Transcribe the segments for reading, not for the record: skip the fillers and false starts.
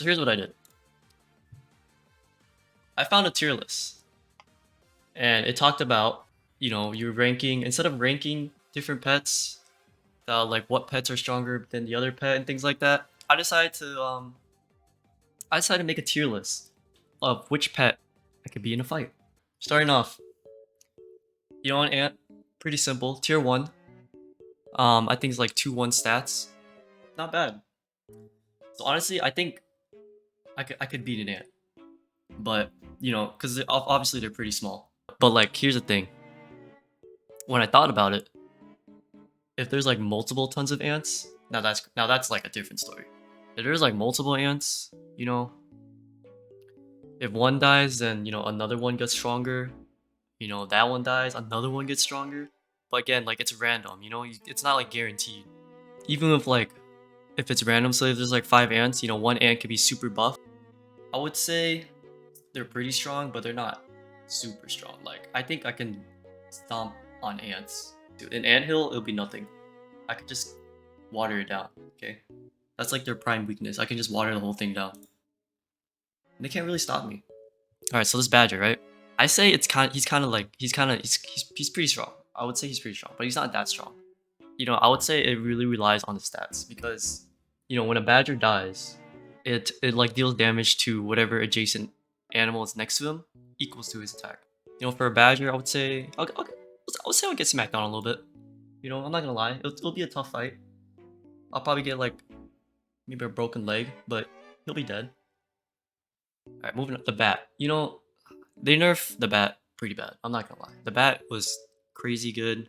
So here's what I did. I found a tier list, and it talked about, you're ranking, instead of ranking different pets, like what pets are stronger than the other pet and things like that. I decided to make a tier list of which pet I could be in a fight. Starting off, an ant, pretty simple. Tier 1. I think it's like 2-1 stats. Not bad. So honestly, I think I could beat an ant. But, because obviously they're pretty small. But like, here's the thing. When I thought about it, if there's like multiple tons of ants, now that's like a different story. If there's like multiple ants, if one dies, then another one gets stronger. That one dies, another one gets stronger. But again, like it's random. It's not like guaranteed. Even if it's random, so if there's like 5 ants, one ant could be super buff. I would say they're pretty strong, but they're not super strong. Like I think I can stomp on ants. Dude, an anthill, it'll be nothing. I could just water it down. Okay, that's like their prime weakness. I can just water the whole thing down. And they can't really stop me. All right, so this badger, right? I say he's pretty strong. I would say he's pretty strong, but he's not that strong. I would say it really relies on the stats because when a badger dies, it like deals damage to whatever adjacent animal is next to him equals to his attack. For a badger, I would say I'll get smacked down a little bit. I'm not gonna lie, it'll be a tough fight. I'll probably get like maybe a broken leg, but he'll be dead. All right, moving up the bat. They nerfed the bat pretty bad. I'm not gonna lie. The bat was crazy good.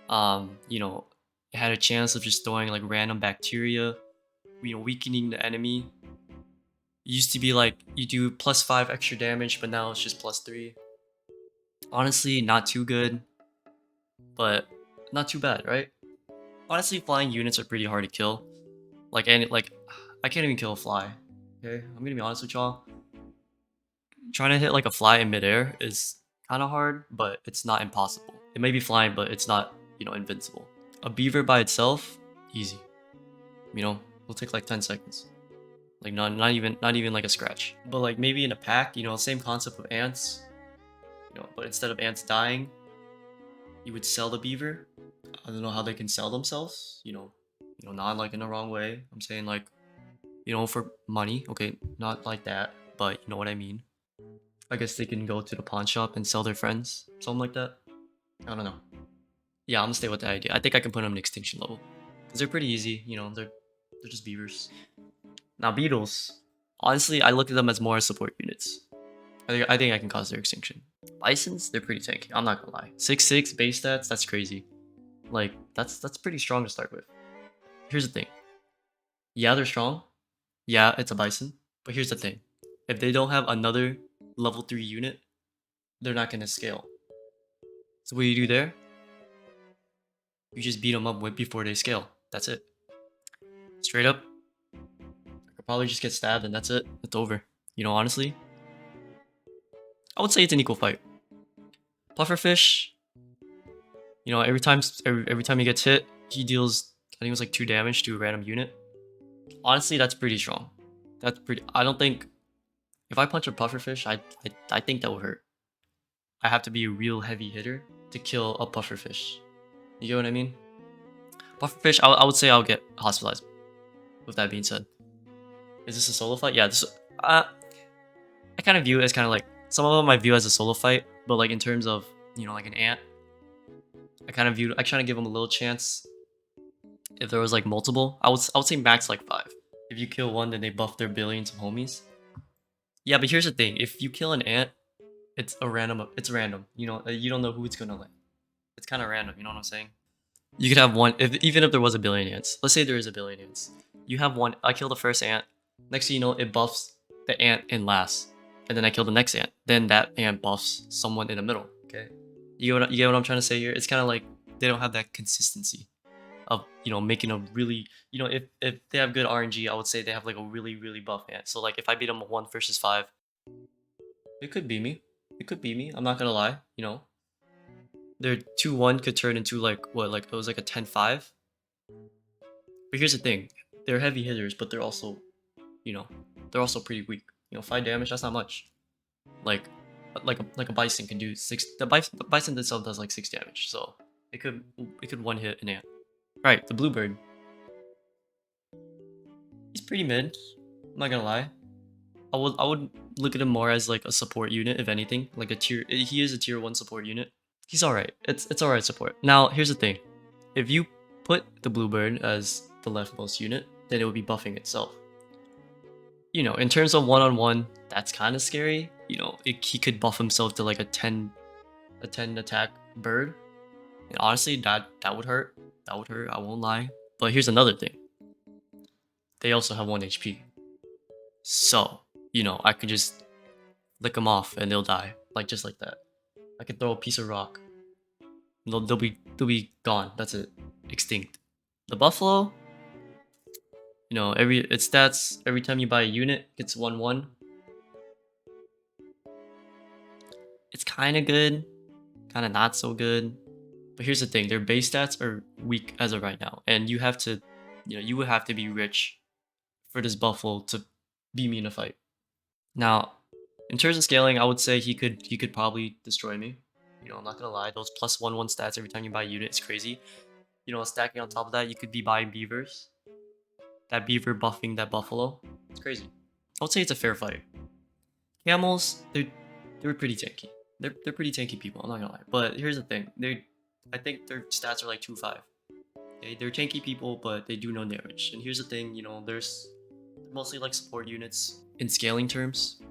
It had a chance of just throwing like random bacteria, weakening the enemy. It used to be like you do +5 extra damage, but now it's just +3. Honestly, not too good, but not too bad, right? Honestly, flying units are pretty hard to kill. Like I can't even kill a fly. Okay, I'm gonna be honest with y'all. Trying to hit like a fly in midair is kind of hard, but it's not impossible. It may be flying, but it's not, invincible. A beaver by itself, easy. It'll take like 10 seconds. Like not even like a scratch. But like maybe in a pack, same concept of ants. But instead of ants dying, you would sell the beaver. I don't know how they can sell themselves. Not like in the wrong way. I'm saying like, for money. Okay, not like that, but you know what I mean. I guess they can go to the pawn shop and sell their friends, something like that. I don't know. Yeah, I'm gonna stay with that idea. I think I can put them in extinction level because they're pretty easy. They're just beavers. Now beetles, honestly, I look at them as more as support units. I think I can cause their extinction. Bisons, they're pretty tanky. I'm not gonna lie. 6/6 base stats, that's crazy. Like that's pretty strong to start with. Here's the thing. Yeah, they're strong. Yeah, it's a bison. But here's the thing. If they don't have another level 3 unit, they're not gonna scale. So what do you do there? You just beat them up before they scale. That's it. Straight up. I could probably just get stabbed and that's it. It's over. Honestly, I would say it's an equal fight. Pufferfish, every time he gets hit, he deals, I think it was like 2 damage to a random unit. Honestly, that's pretty strong. I don't think, if I punch a pufferfish, I think that will hurt. I have to be a real heavy hitter to kill a pufferfish. You get what I mean? Pufferfish, I would say I'll get hospitalized. With that being said, is this a solo fight? Yeah, I kind of view it as kind of like, some of them I view as a solo fight, but like in terms of, like an ant, I try to give them a little chance. If there was like multiple, I would say max like 5. If you kill one, then they buff their billions of homies. Yeah, but here's the thing: if you kill an ant, it's random. You don't know who it's gonna land. It's kind of random. You know what I'm saying? You could have one. Even if there was a billion ants, let's say there is a billion ants, you have one. I kill the first ant. Next thing you know, it buffs the ant in last, and then I kill the next ant. Then that ant buffs someone in the middle. Okay, you get what I'm trying to say here? It's kind of like they don't have that consistency of making a really, if they have good RNG, I would say they have like a really buff ant. So like if I beat them 1 versus 5, it could be me. It could be me. I'm not gonna lie. Their 2-1 could turn into like what? Like it was like a 10-5. But here's the thing: they're heavy hitters, but they're also they're also pretty weak. You know, 5 damage, that's not much. Like a bison can do 6. The bison itself does like 6 damage, so it could one hit an ant. Right, the bluebird. He's pretty mid. I'm not gonna lie. I would look at him more as like a support unit, if anything. Like a tier. He is a tier 1 support unit. He's alright. It's alright support. Now here's the thing. If you put the bluebird as the leftmost unit, then it would be buffing itself. You know, in terms of one-on-one, that's kind of scary. You know, he could buff himself to like a 10 attack bird. And honestly, that would hurt. That would hurt, I won't lie. But here's another thing. They also have 1 HP. So, you know, I could just lick them off and they'll die. Like just like that. I could throw a piece of rock. They'll be gone. That's it. Extinct. The buffalo, you know, its stats every time you buy a unit gets 1/1. It's kind of good, kind of not so good. But here's the thing: their base stats are weak as of right now, and you have to, you know, you would have to be rich for this buffalo to beat me in a fight. Now, in terms of scaling, I would say he could probably destroy me. You know, I'm not gonna lie, those +1/1 stats every time you buy a unit is crazy. You know, stacking on top of that, you could be buying beavers. That beaver buffing that buffalo. It's crazy. I would say it's a fair fight. Camels, they're pretty tanky. They're pretty tanky people, I'm not gonna lie. But here's the thing, I think their stats are like 2-5. Okay, they're tanky people, but they do no damage. And here's the thing, you know, they're mostly like support units in scaling terms.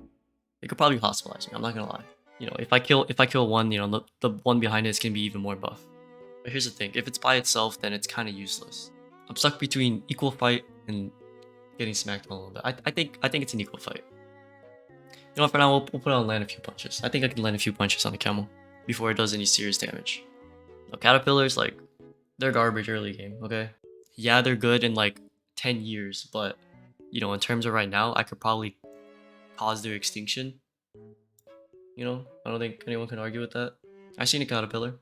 They could probably hospitalize me, I'm not gonna lie. You know, if I kill one, you know, the one behind it is gonna be even more buff. But here's the thing, if it's by itself, then it's kind of useless. I'm stuck between equal fight and getting smacked a little bit. I think it's an equal fight. You know, for now, we'll put on land a few punches. I think I can land a few punches on the camel before it does any serious damage. Now, caterpillars, like, they're garbage early game, okay? Yeah, they're good in like 10 years, but, you know, in terms of right now, I could probably cause their extinction. You know, I don't think anyone can argue with that. I've seen a caterpillar.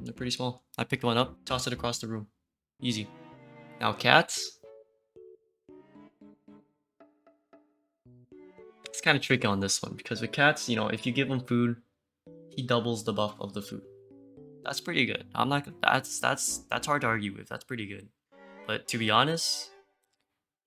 They're pretty small. I picked one up, tossed it across the room. Easy. Now, cats. It's kind of tricky on this one because with cats, you know, if you give them food, he doubles the buff of the food. That's pretty good. I'm not. That's hard to argue with. That's pretty good. But to be honest,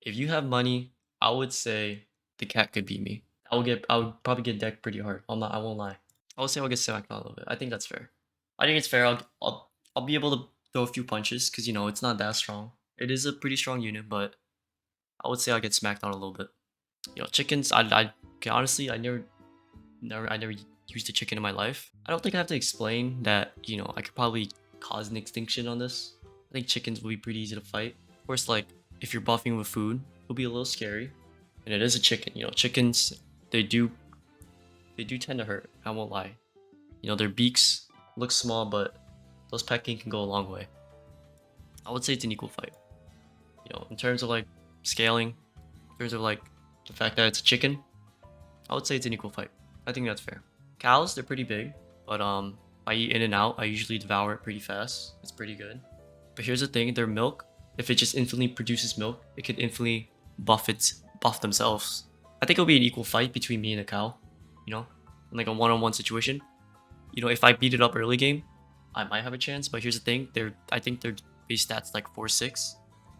if you have money, I would say the cat could beat me. I would probably get decked pretty hard. I won't lie. I would say I'll get smacked down a little bit. I think that's fair. I think it's fair. I'll be able to throw a few punches because, you know, it's not that strong. It is a pretty strong unit, but I would say I'll get smacked down a little bit. You know, chickens. Okay, honestly, I never used a chicken in my life. I don't think I have to explain that. You know, I could probably cause an extinction on this. I think chickens will be pretty easy to fight. Of course, like if you're buffing with food, it'll be a little scary. And it is a chicken. You know, chickens, they do tend to hurt. I won't lie. You know, their beaks look small, but those pecking can go a long way. I would say it's an equal fight. You know, in terms of like scaling, in terms of like the fact that it's a chicken, I would say it's an equal fight. I think that's fair. Cows, they're pretty big, but I eat in and out. I usually devour it pretty fast. It's pretty good. But here's the thing, their milk, if it just infinitely produces milk, it could infinitely buff themselves. I think it'll be an equal fight between me and a cow, you know, in like a one-on-one situation. You know, if I beat it up early game, I might have a chance. But here's the thing, I think their base stats like 4-6.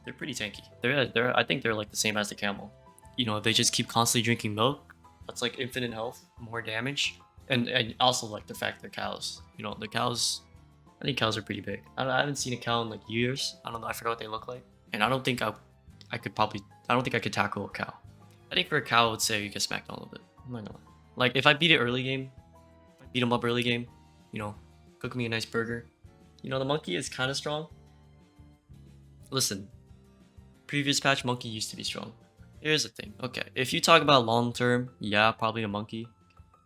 They're pretty tanky. I think they're like the same as the camel. You know, if they just keep constantly drinking milk, that's like infinite health, more damage. And also like the fact they're cows. You know, the cows, I think cows are pretty big. I haven't seen a cow in like years. I don't know, I forgot what they look like. And I don't think I could tackle a cow. I think for a cow, I would say you get smacked down a little bit. I'm not gonna lie. Like if I beat it early game, if I beat him up early game, you know, cook me a nice burger. You know, the monkey is kind of strong. Listen, previous patch monkey used to be strong. Here's the thing. Okay, if you talk about long term, yeah, probably a monkey.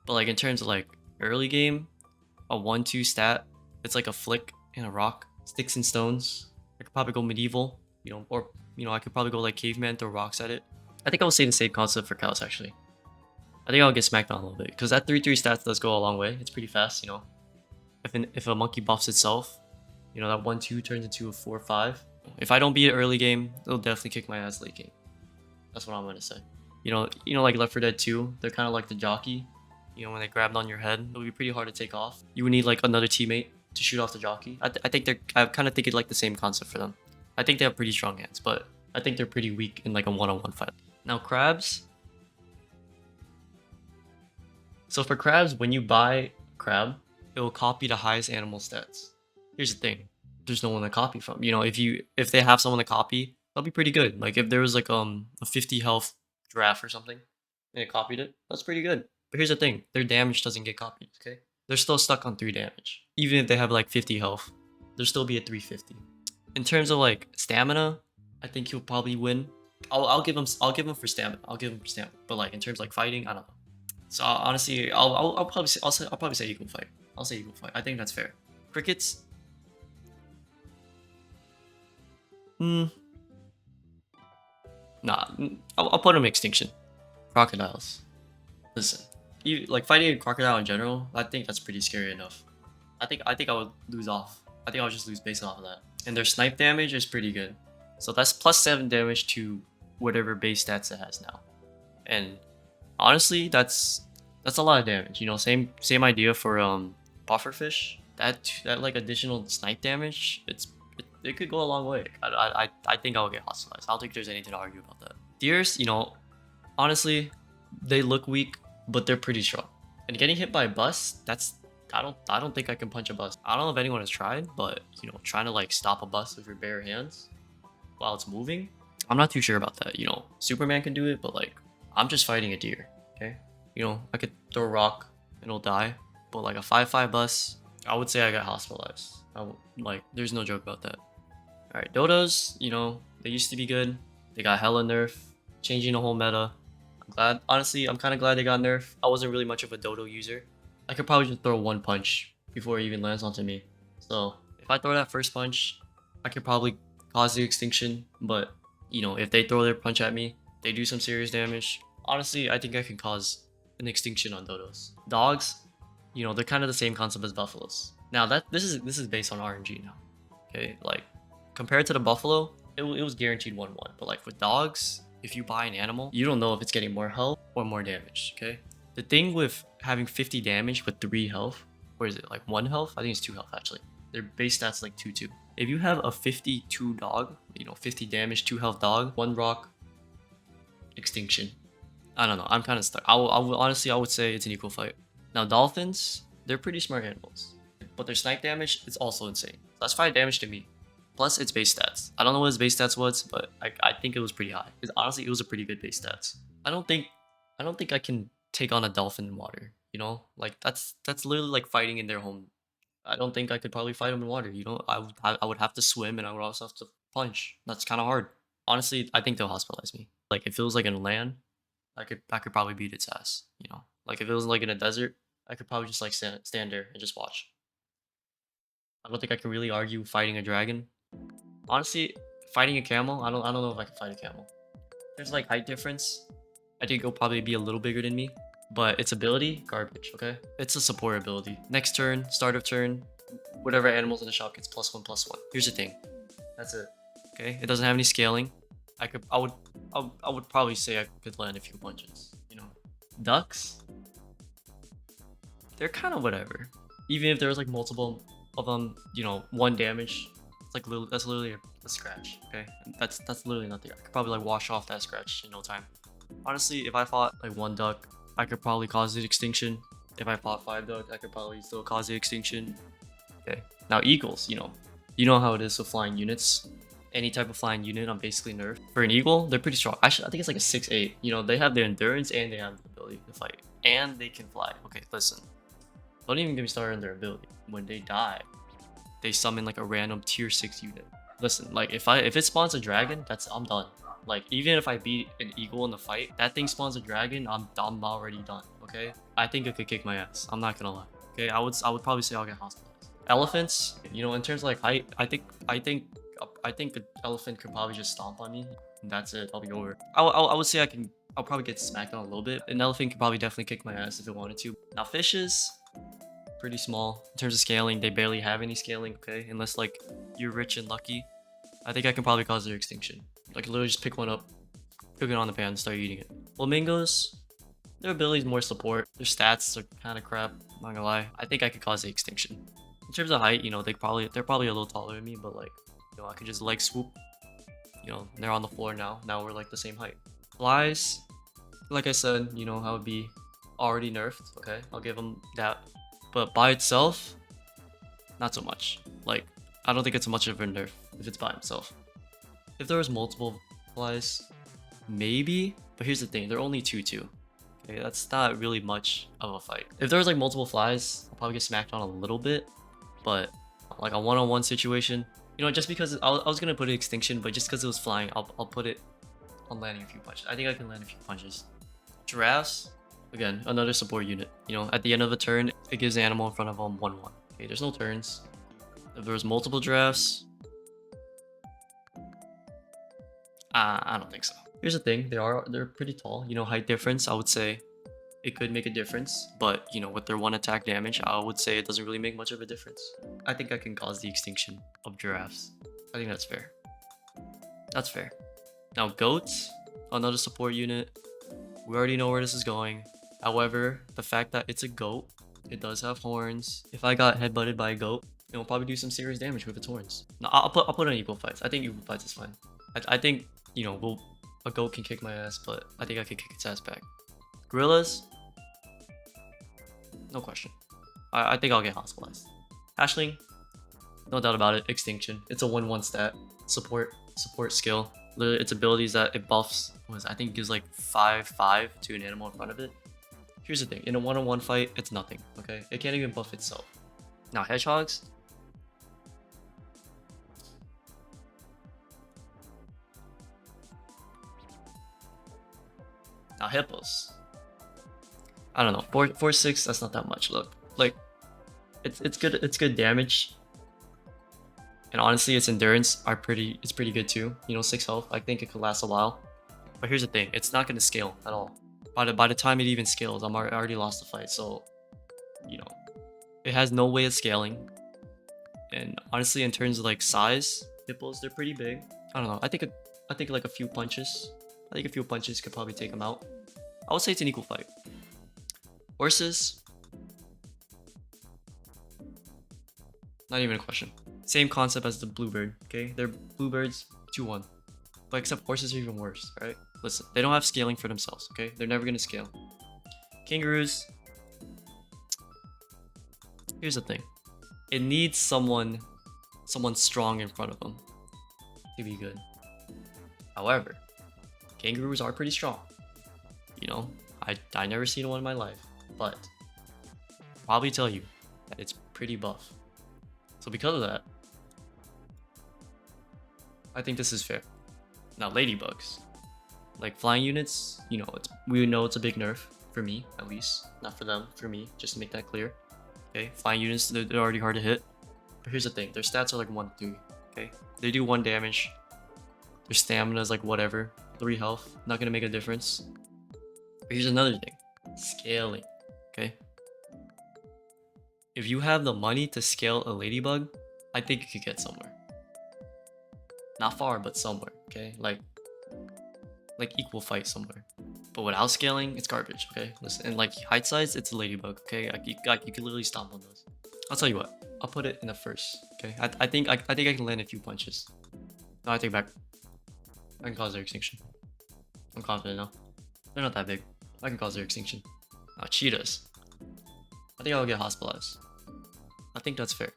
But like in terms of like early game, a 1-2 stat, it's like a flick and a rock, sticks and stones. I could probably go medieval, you know, or you know, I could probably go like caveman, throw rocks at it. I think I would say the same concept for cows actually. I think I'll get smacked down a little bit because that 3-3 stat does go a long way. It's pretty fast, you know. If a monkey buffs itself, you know, that 1-2 turns into a 4-5. If I don't beat it early game, it'll definitely kick my ass late game. That's what I'm gonna say. Like Left 4 Dead 2, they're kind of like the jockey. When they grabbed on your head, it would be pretty hard to take off. You would need like another teammate to shoot off the jockey. I kind of think it's like the same concept for them. I think they have pretty strong hands, but I think they're pretty weak in like a one-on-one fight. Now crabs. So for crabs, when you buy a crab, it will copy the highest animal stats. Here's the thing: there's no one to copy from. If they have someone to copy, that'll be pretty good. Like if there was like a 50 health giraffe or something, and it copied it, that's pretty good. But here's the thing: their damage doesn't get copied. Okay, they're still stuck on 3 damage. Even if they have like 50 health, there'll still be a 350. In terms of like stamina, I think he'll probably win. I'll give him for stamina. But like in terms of like fighting, I don't know. So honestly, I'll probably say equal fight. I'll say equal fight. I think that's fair. Crickets. Nah. I'll put him extinction. Crocodiles. Listen, like fighting a crocodile in general, I think that's pretty scary enough. I think I would lose off. I think I would just lose based off of that. And their snipe damage is pretty good. So that's plus 7 damage to whatever base stats it has now. And honestly, that's a lot of damage. Same idea for pufferfish. That like additional snipe damage, it could go a long way. I think I'll get hostile. I don't think there's anything to argue about that. Deers, honestly, they look weak, but they're pretty strong. And getting hit by a bus, I don't think I can punch a bus. I don't know if anyone has tried, but trying to like stop a bus with your bare hands while it's moving, I'm not too sure about that. Superman can do it, but like I'm just fighting a deer. Okay, I could throw a rock and it'll die, but like a 5-5 bus, I would say I got hospitalized. There's no joke about that. All right, dodos, they used to be good. They got hella nerf, changing the whole meta. I'm kind of glad they got nerfed. I wasn't really much of a dodo user. I could probably just throw 1 punch before it even lands onto me. So if I throw that first punch, I could probably cause the extinction. But if they throw their punch at me, they do some serious damage. Honestly, I think I can cause an extinction on dodos. Dogs, they're kind of the same concept as buffaloes. Now this is based on RNG now. Okay, like compared to the buffalo, it was guaranteed 1-1. But like with dogs, if you buy an animal, you don't know if it's getting more health or more damage. Okay, the thing with having 50 damage with 3 health, or is it like 1 health? I think it's 2 health actually. Their base stats like 2-2. If you have a 52 dog, 50 damage, 2 health dog, 1 rock, extinction. I don't know. I'm kind of stuck. Honestly, I would say it's an equal fight. Now dolphins, they're pretty smart animals, but their snipe damage is also insane. That's 5 damage to me. Plus its base stats. I don't know what his base stats was, but I think it was pretty high. Because honestly, it was a pretty good base stats. I don't think I can take on a dolphin in water. Like that's literally like fighting in their home. I don't think I could probably fight them in water. I would have to swim and I would also have to punch. That's kind of hard. Honestly, I think they'll hospitalize me. Like if it was like in land, I could probably beat its ass. Like if it was like in a desert, I could probably just like stand there and just watch. I don't think I can really argue fighting a dragon. Honestly, fighting a camel, I don't know if I can fight a camel. There's like height difference. I think it'll probably be a little bigger than me, but its ability, garbage. Okay, it's a support ability. Next turn, start of turn, whatever animals in the shop gets +1/+1. Here's the thing, that's it. Okay, it doesn't have any scaling. I would probably say I could land a few punches. Ducks, they're kind of whatever. Even if there's like multiple of them, 1 damage, it's like that's literally a scratch. Okay, that's literally nothing. I could probably like wash off that scratch in no time. Honestly, if I fought like 1 duck, I could probably cause the extinction. If I fought 5 duck, I could probably still cause the extinction. Okay, now eagles, you know how it is with flying units. Any type of flying unit, I'm basically nerfed. For an eagle, they're pretty strong. Actually, I think it's like a 6-8. They have the endurance and they have the ability to fight, and they can fly. Okay, listen. Don't even get me started on their ability. When they die, they summon like a random tier 6 unit. Listen, like if it spawns a dragon, I'm done. Like even if I beat an eagle in the fight, that thing spawns a dragon, I'm already done. Okay, I think it could kick my ass. I'm not gonna lie. Okay, I would probably say I'll get hospitalized. Elephants, in terms of like height, I think an elephant could probably just stomp on me, and that's it. I'll be over. I would say I'll probably get smacked on a little bit. An elephant could probably definitely kick my ass if it wanted to. Now fishes, pretty small in terms of scaling. They barely have any scaling. Okay, unless like you're rich and lucky. I think I can probably cause their extinction. Like literally just pick one up, cook it on the pan, and start eating it. Flamingos, their ability is more support. Their stats are kind of crap. I'm not gonna lie. I think I could cause the extinction. In terms of height, you know, they're probably a little taller than me, but like, you know, I could just leg swoop. You know, they're on the floor now. Now we're like the same height. Flies, like I said, you know, how would be already nerfed. Okay, I'll give them that. But by itself, not so much. Like, I don't think it's much of a nerf if it's by itself. If there was multiple flies, maybe. But here's the thing, they're only 2-2. Okay, that's not really much of a fight. If there was like multiple flies, I'll probably get smacked on a little bit. But like a one-on-one situation, you know, just because I was gonna put it extinction, but just because it was flying, I'll put it on landing a few punches. I think I can land a few punches. Giraffes, again, another support unit. You know, at the end of a turn, it gives the animal in front of them 1-1. Okay, there's no turns. If there was multiple giraffes, I don't think so. Here's the thing, they're pretty tall. You know, height difference, I would say it could make a difference, but you know, with their one attack damage, I would say it doesn't really make much of a difference. I think I can cause the extinction of giraffes. I think that's fair. That's fair. Now goats, another support unit. We already know where this is going. However, the fact that it's a goat, it does have horns. If I got headbutted by a goat, it'll probably do some serious damage with its horns. No, I'll put on equal fights. I think equal fights is fine. I think, you know, a goat can kick my ass, but I think I can kick its ass back. Gorillas, no question. I think I'll get hospitalized. Hatchling, no doubt about it, extinction. It's a 1-1 stat. Support skill. Literally, its abilities that it buffs I think gives like 5/5 to an animal in front of it. Here's the thing, in a one-on-one fight, it's nothing, okay? It can't even buff itself. Now hedgehogs, now hippos. I don't know, 4/6, that's not that much. Look, like it's good damage. And honestly, its endurance it's pretty good too. You know, 6 health. I think it could last a while. But here's the thing, it's not gonna scale at all. By the time it even scales, I already lost the fight. So, you know, it has no way of scaling. And honestly, in terms of like size, hippos, they're pretty big. I don't know. I think like a few punches. I think a few punches could probably take them out. I would say it's an equal fight. Horses, not even a question. Same concept as the bluebird. Okay, they're bluebirds 2-1. But except horses are even worse, right? Listen, they don't have scaling for themselves, okay? They're never gonna scale. Kangaroos. Here's the thing. It needs someone strong in front of them to be good. However, kangaroos are pretty strong. You know, I never seen one in my life, but I'll probably tell you that it's pretty buff. So because of that, I think this is fair. Now ladybugs, like flying units, you know, we know it's a big nerf for me, at least, not for them, for me, just to make that clear. Okay, flying units, they're already hard to hit. But here's the thing, their stats are like 1-3. Okay, they do 1 damage. Their stamina is like whatever, 3 health, not gonna make a difference. But here's another thing, scaling. Okay, if you have the money to scale a ladybug, I think you could get somewhere. Not far, but somewhere. Okay, like equal fight somewhere. But without scaling, it's garbage. Okay, listen, and like height size, it's a ladybug. Okay, you can literally stomp on those. I'll tell you what, I'll put it in the first. Okay, I think I can land a few punches. No, I take it back. I can cause their extinction. I'm confident now. They're not that big. I can cause their extinction. Now cheetahs, I think I'll get hospitalized. I think that's fair.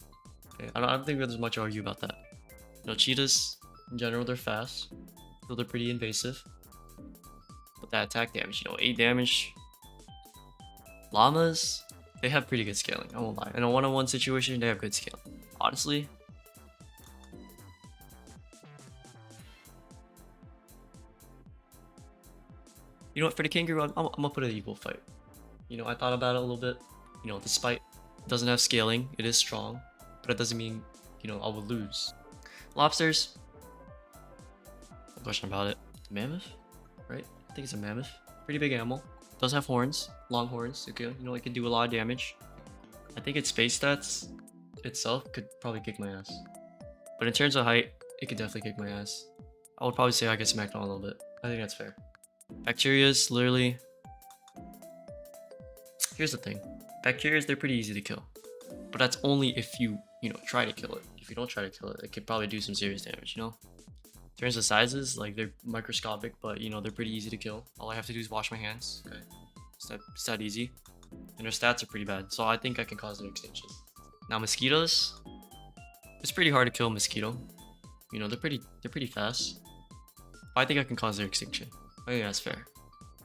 Okay, I don't think there's much to argue about that. You know, cheetahs in general, they're fast, so they're pretty invasive. But that attack damage, you know, 8 damage. Llamas, they have pretty good scaling, I won't lie. In a one-on-one situation, they have good scaling. Honestly, you know what, for the kangaroo, I'm gonna put it an equal fight. You know, I thought about it a little bit. You know, despite it doesn't have scaling, it is strong, but it doesn't mean, you know, I would lose. Lobsters, no question about it. Mammoth, right? I think it's a mammoth. Pretty big animal. Does have horns, long horns. Okay, you know, it can do a lot of damage. I think its space stats itself could probably kick my ass. But in terms of height, it could definitely kick my ass. I would probably say I get smacked on a little bit. I think that's fair. Bacterias, literally. Here's the thing. Bacterias, they're pretty easy to kill. But that's only if you try to kill it. If you don't try to kill it, it could probably do some serious damage, In terms of sizes, like they're microscopic, but they're pretty easy to kill. All I have to do is wash my hands. Okay. It's that easy. And their stats are pretty bad. So I think I can cause their extinction. Now mosquitoes. It's pretty hard to kill a mosquito. They're pretty fast. I think I can cause their extinction. I think that's fair.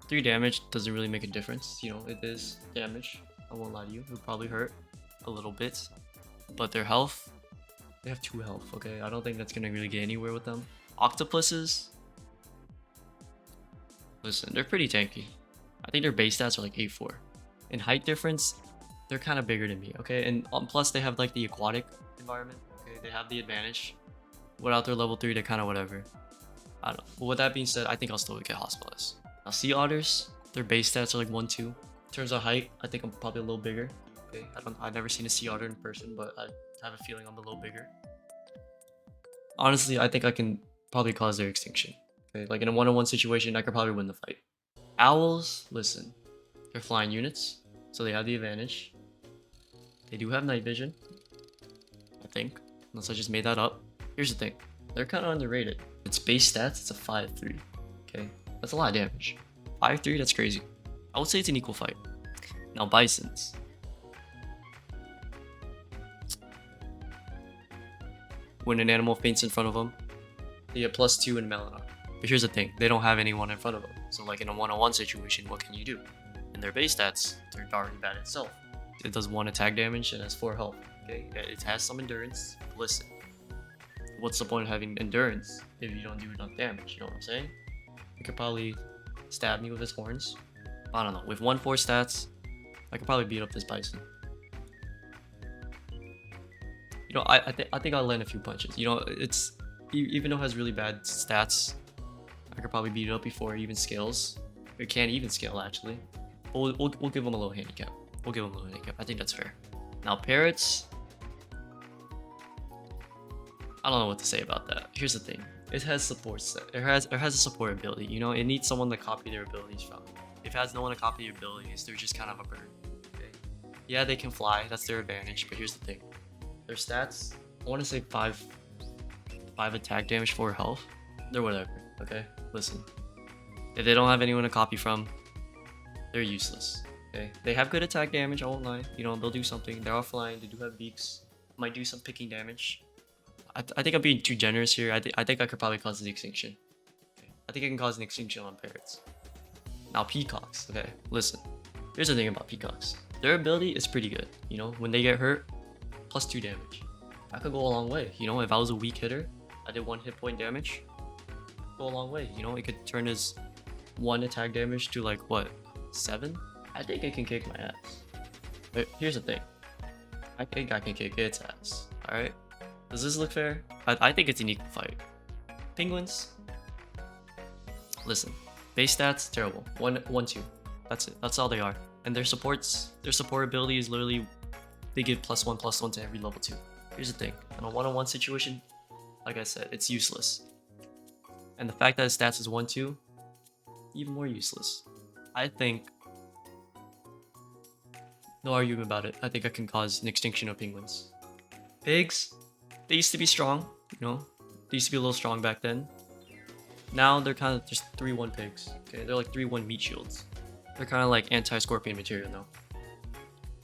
3 damage doesn't really make a difference. It is damage. I won't lie to you. It would probably hurt a little bit. But their health, they have 2 health, okay? I don't think that's gonna really get anywhere with them. Octopuses, listen, they're pretty tanky. I think their base stats are like 8-4. In height difference, they're kind of bigger than me, okay? And plus they have like the aquatic environment, okay? They have the advantage. Without their level 3, they're kind of whatever. I don't know. But with that being said, I think I'll still get hospitalized. Now sea otters, their base stats are like 1-2. In terms of height, I think I'm probably a little bigger. Okay, I've never seen a sea otter in person, but I have a feeling I'm a little bigger. Honestly, I think I can probably cause their extinction. Okay, like in a 1-on-1 situation, I could probably win the fight. Owls, listen, they're flying units, so they have the advantage. They do have night vision, I think, unless I just made that up. Here's the thing, they're kind of underrated. Its base stats, it's a 5-3. Okay, that's a lot of damage. 5-3, that's crazy. I would say it's an equal fight. Now bisons. When an animal faints in front of them, they get +2 in Melanar. But here's the thing, they don't have anyone in front of them. So like in a 1-on-1 situation, what can you do? In their base stats, they're already bad itself. It does 1 attack damage and has 4 health. Okay, it has some endurance. Listen, what's the point of having endurance if you don't do enough damage? You know what I'm saying? He could probably stab me with his horns. I don't know. With 1-4 stats, I could probably beat up this bison. I think I'll land a few punches. It's even though it has really bad stats, I could probably beat it up before it even scales. It can't even scale actually. But we'll give them a little handicap. We'll give them a little handicap. I think that's fair. Now parrots, I don't know what to say about that. Here's the thing. It has support set. It has a support ability. It needs someone to copy their abilities from. If it has no one to copy your abilities, they're just kind of a bird. Okay. Yeah, they can fly. That's their advantage. But here's the thing. Their stats, I want to say 5 attack damage, 4 health. They're whatever. Okay. Listen. If they don't have anyone to copy from, they're useless. Okay. They have good attack damage. I won't lie. They'll do something. They're all flying. They do have beaks. Might do some picking damage. I think I'm being too generous here. I think I could probably cause the extinction. Okay. I think I can cause an extinction on parrots. Now peacocks. Okay, listen. Here's the thing about peacocks. Their ability is pretty good. When they get hurt, +2 damage. That could go a long way. If I was a weak hitter, I did 1 hit point damage. Go a long way. It could turn his 1 attack damage to like what, 7? I think it can kick my ass. But here's the thing. I think I can kick its ass. All right. Does this look fair? I think it's an equal fight. Penguins. Listen, base stats terrible. 1-2. That's it. That's all they are. And their support ability is literally they give +1/+1 to every level 2. Here's the thing. In a 1-on-1 situation, like I said, it's useless. And the fact that his stats is 1-2, even more useless. I think no argument about it. I think I can cause an extinction of penguins. Pigs. They used to be strong, They used to be a little strong back then. Now they're kind of just 3-1 pigs. Okay, they're like 3-1 meat shields. They're kind of like anti-scorpion material now.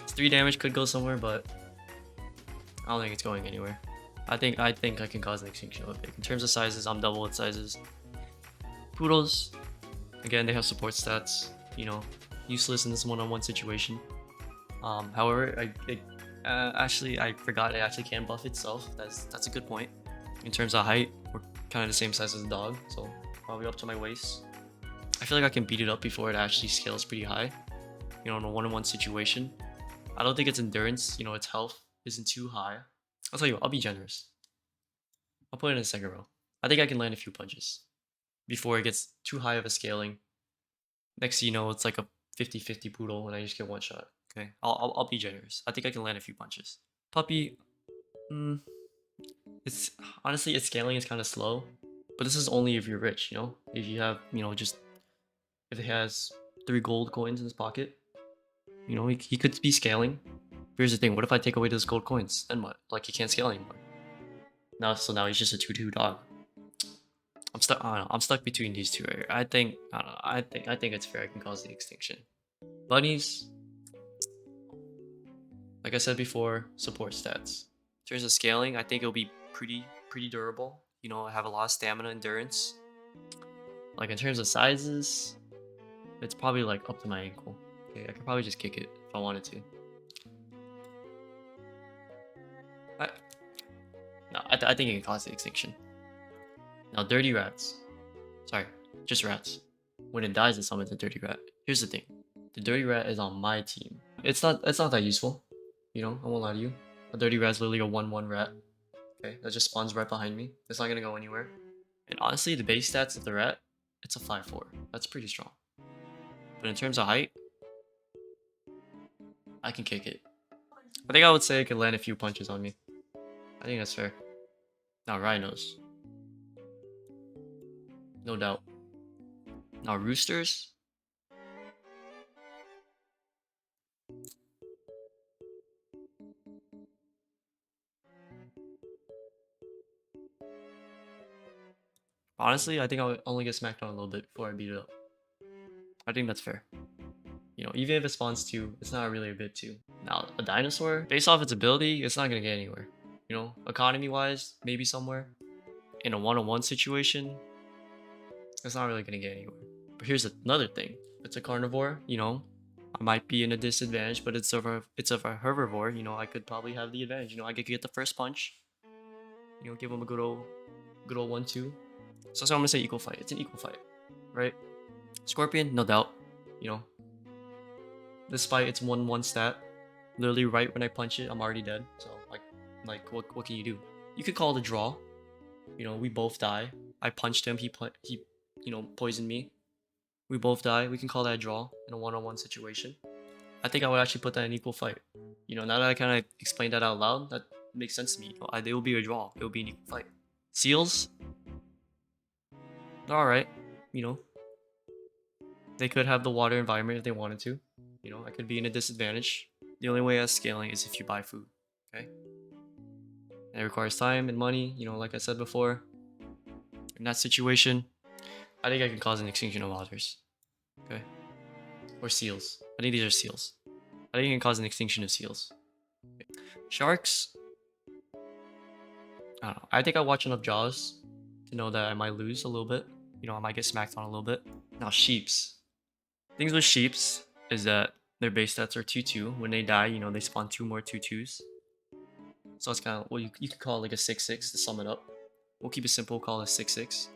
It's 3 damage, could go somewhere, but I don't think it's going anywhere. I think I can cause an extinction of a pig. In terms of sizes, I'm double its sizes. Poodles, again, they have support stats. Useless in this 1-on-1 situation. However, actually, I forgot it actually can buff itself. That's a good point. In terms of height, we're kind of the same size as a dog, so probably up to my waist. I feel like I can beat it up before it actually scales pretty high. In a 1-on-1 situation. I don't think its endurance, its health isn't too high. I'll tell you what, I'll be generous. I'll put it in the second row. I think I can land a few punches before it gets too high of a scaling. Next thing you know, it's like a 50-50 poodle and I just get 1 shot. Okay, I'll be generous. I think I can land a few punches. Puppy, it's honestly its scaling is kind of slow, but this is only if you're rich. If you have just if he has 3 gold coins in his pocket, you know, he could be scaling. Here's the thing, what if I take away those gold coins? Then what? Like, he can't scale anymore. So now he's just a 2-2 dog. I'm stuck. I don't know. I'm stuck between these two. Right? I think. I don't know. I think it's fair. I can cause the extinction. Bunnies, like I said before, support stats. In terms of scaling, I think it'll be pretty durable. You know, I have a lot of stamina, endurance. Like in terms of sizes, it's probably like up to my ankle. Okay, I could probably just kick it if I wanted to. I think it can cause the extinction. Now, dirty rats. Sorry, just rats. When it dies, it summons a dirty rat. Here's the thing. The dirty rat is on my team. It's not that useful. You know, I won't lie to you. A dirty rat is literally a 1/1 rat. Okay, that just spawns right behind me. It's not gonna go anywhere. And honestly, the base stats of the rat, it's a 5/4. That's pretty strong. But in terms of height, I can kick it. I think I would say it could land a few punches on me. I think that's fair. Now, rhinos. No doubt. Now, roosters. Honestly, I think I'll only get smacked on a little bit before I beat it up. I think that's fair. You know, even if it spawns 2, it's not really a bit 2. Now, a dinosaur, based off its ability, it's not gonna get anywhere. You know, economy-wise, maybe somewhere. In a 1-on-1 situation, it's not really gonna get anywhere. But here's another thing. If it's a carnivore, you know, I might be in a disadvantage, but it's of a herbivore, you know, I could probably have the advantage. You know, I could get the first punch. You know, give him a good old 1-2. So I'm gonna say equal fight. It's an equal fight, right? Scorpion, no doubt. You know, despite its 1/1 stat, literally right when I punch it, I'm already dead. So like what can you do? You could call it a draw. You know, we both die. I punched him. He you know, poisoned me. We both die. We can call that a draw in a 1-on-1 situation. I think I would actually put that in equal fight. You know, now that I kind of explained that out loud, that makes sense to me. You know, it will be a draw. It will be an equal fight. Seals, they're all right. You know, they could have the water environment if they wanted to. You know, I could be in a disadvantage. The only way as scaling is if you buy food. Okay. And it requires time and money. You know, like I said before. In that situation, I think I can cause an extinction of otters. Okay. Or seals. I think these are seals. I think it can cause an extinction of seals. Okay. Sharks. I don't know. I think I watch enough Jaws to know that I might lose a little bit. You know, I might get smacked on a little bit. Now, sheeps. Things with sheeps is that their base stats are 2-2. When they die, you know, they spawn 2 more 2/2s. So it's kind of, well, you could call it like a 6/6 to sum it up. We'll keep it simple, call it a 6/6.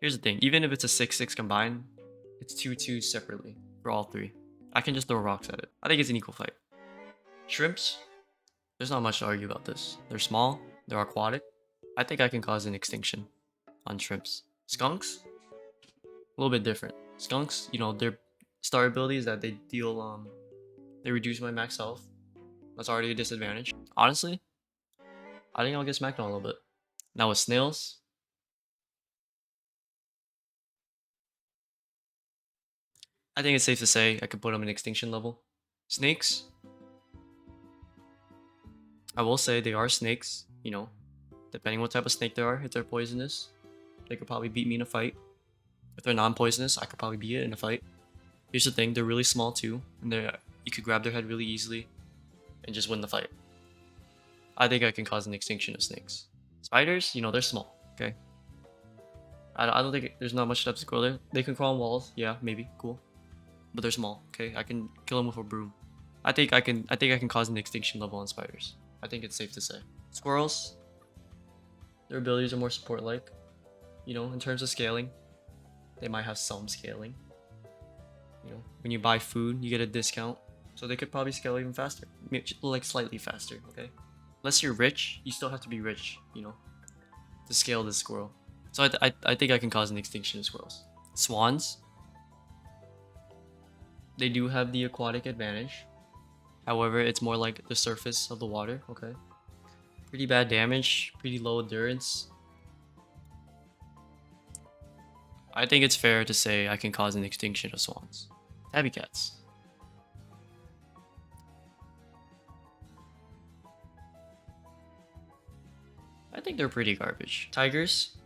Here's the thing, even if it's a 6/6 combined, it's 2/2 separately for all 3. I can just throw rocks at it. I think it's an equal fight. Shrimps, there's not much to argue about this. They're small, they're aquatic. I think I can cause an extinction on shrimps. Skunks, a little bit different. Skunks, you know, their star ability is that they deal, they reduce my max health. That's already a disadvantage. Honestly, I think I'll get smacked on a little bit. Now with snails, I think it's safe to say I could put them in extinction level. Snakes, I will say they are snakes, you know, depending what type of snake they are. If they're poisonous, they could probably beat me in a fight. If they're non-poisonous, I could probably beat it in a fight. Here's the thing, they're really small too, and you could grab their head really easily and just win the fight. I think I can cause an extinction of snakes. Spiders, you know, they're small, okay? I don't think there's not much steps to go there. They can crawl on walls, yeah, maybe, cool. But they're small, okay? I can kill them with a broom. I think I can cause an extinction level on spiders. I think it's safe to say. Squirrels, their abilities are more support-like. You know, in terms of scaling, they might have some scaling. You know, when you buy food, you get a discount. So they could probably scale even faster. Like slightly faster, okay? Unless you're rich, you still have to be rich, you know, to scale this squirrel. So I think I can cause an extinction of squirrels. Swans, they do have the aquatic advantage. However, it's more like the surface of the water, okay? Pretty bad damage, pretty low endurance. I think it's fair to say I can cause an extinction of swans. Tabby cats. I think they're pretty garbage. Tigers.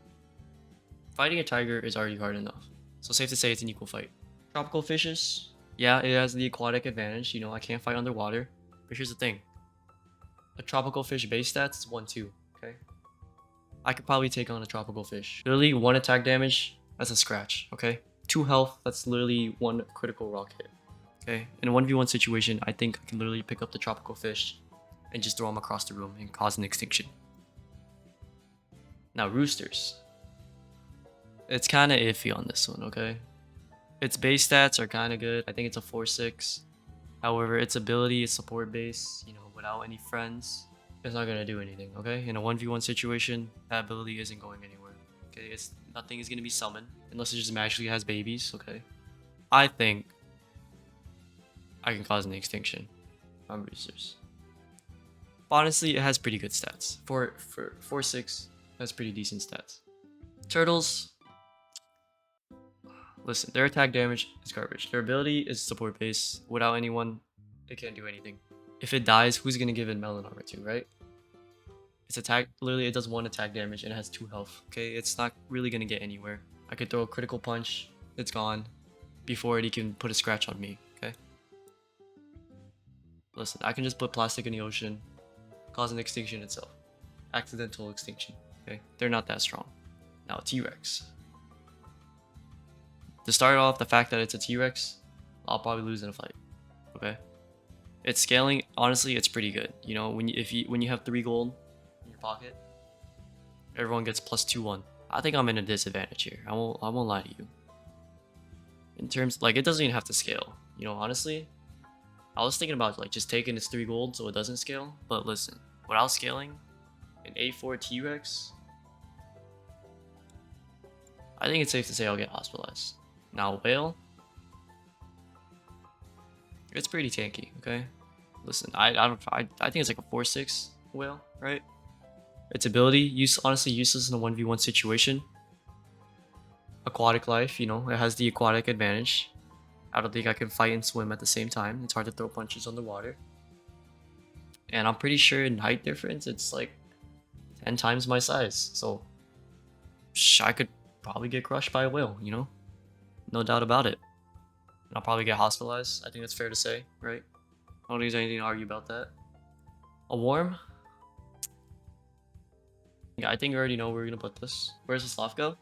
Fighting a tiger is already hard enough, so safe to say it's an equal fight. Tropical fishes. Yeah, it has the aquatic advantage. You know, I can't fight underwater. But here's the thing. A tropical fish base stats is 1-2, okay? I could probably take on a tropical fish. Literally, 1 attack damage, that's a scratch, okay? 2 health, that's literally 1 critical rock hit, okay? In a 1v1 situation, I think I can literally pick up the tropical fish and just throw him across the room and cause an extinction. Now, roosters. It's kind of iffy on this one, okay? Its base stats are kind of good. I think it's a 4-6. However, its ability is support base, you know, without any friends. It's not going to do anything, okay? In a 1v1 situation, that ability isn't going anywhere. Okay, nothing is going to be summoned unless it just magically has babies, okay? I think I can cause an extinction on roosters. But honestly, it has pretty good stats. For 4-6, that's pretty decent stats. Turtles. Listen, their attack damage is garbage. Their ability is support base. Without anyone, it can't do anything. If it dies, who's gonna give it melon armor to, right? Its attack, literally, it does 1 attack damage and it has 2 health. Okay, it's not really gonna get anywhere. I could throw a critical punch, it's gone, before it can put a scratch on me, okay? Listen, I can just put plastic in the ocean, cause an extinction itself. Accidental extinction, okay? They're not that strong. Now, T-Rex. To start off, the fact that it's a T-Rex, I'll probably lose in a fight, okay? Its scaling, honestly, it's pretty good. You know, when you have 3 gold in your pocket, everyone gets +2-1. I think I'm in a disadvantage here. I won't lie to you. In terms, like, it doesn't even have to scale. You know, honestly, I was thinking about like just taking its 3 gold so it doesn't scale. But listen, without scaling, an A4 T-Rex, I think it's safe to say I'll get hospitalized. Now, whale, it's pretty tanky, okay? Listen, I think it's like a 4-6 whale, right? Its ability, honestly useless in a 1v1 situation. Aquatic life, you know, it has the aquatic advantage. I don't think I can fight and swim at the same time. It's hard to throw punches underwater. And I'm pretty sure in height difference, it's like 10 times my size. So, I could probably get crushed by a whale, you know? No doubt about it. And I'll probably get hospitalized. I think that's fair to say, right? I don't think there's anything to argue about that. A worm? Yeah, I think you already know where we're gonna put this. Where's the sloth go?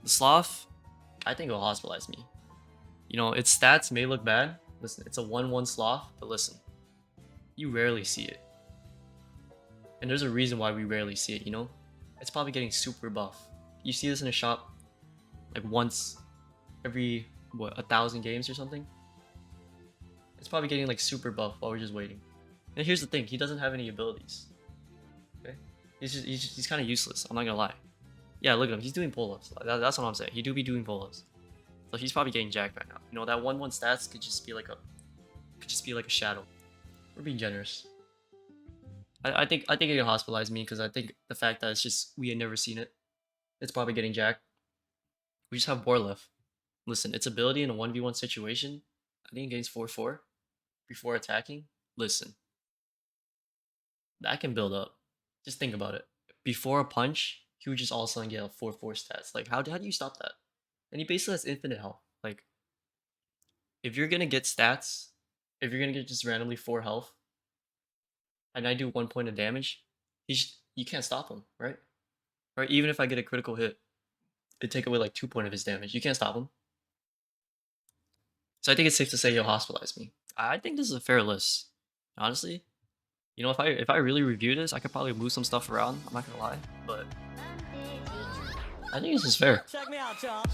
The sloth, I think it'll hospitalize me. You know, its stats may look bad. Listen, it's a 1-1 sloth, but listen, you rarely see it. And there's a reason why we rarely see it, you know? It's probably getting super buff. You see this in a shop like once every, what, 1,000 games or something? It's probably getting like super buff while we're just waiting. And here's the thing, he doesn't have any abilities. Okay? He's kind of useless, I'm not gonna lie. Yeah, look at him, he's doing pull-ups. That's what I'm saying, he do be doing pull-ups. So he's probably getting jacked right now. You know, that 1-1 stats could just be like a shadow. We're being generous. I think it can hospitalize me because I think the fact that it's just we had never seen it. It's probably getting jacked. We just have Boar left. Listen, its ability in a 1v1 situation, I think it gains 4-4 before attacking. Listen, that can build up. Just think about it. Before a punch, he would just all of a sudden get a 4-4 stats. Like, how do you stop that? And he basically has infinite health. Like, if you're gonna get stats, if you're gonna get just randomly 4 health, and I do 1 point of damage, you can't stop him, right? Right? Even if I get a critical hit, it'd take away like 2 points of his damage. You can't stop him. So I think it's safe to say he'll hospitalize me. I think this is a fair list. Honestly, you know, if I really review this, I could probably move some stuff around. I'm not gonna lie, but I think this is fair. Check me out, y'all.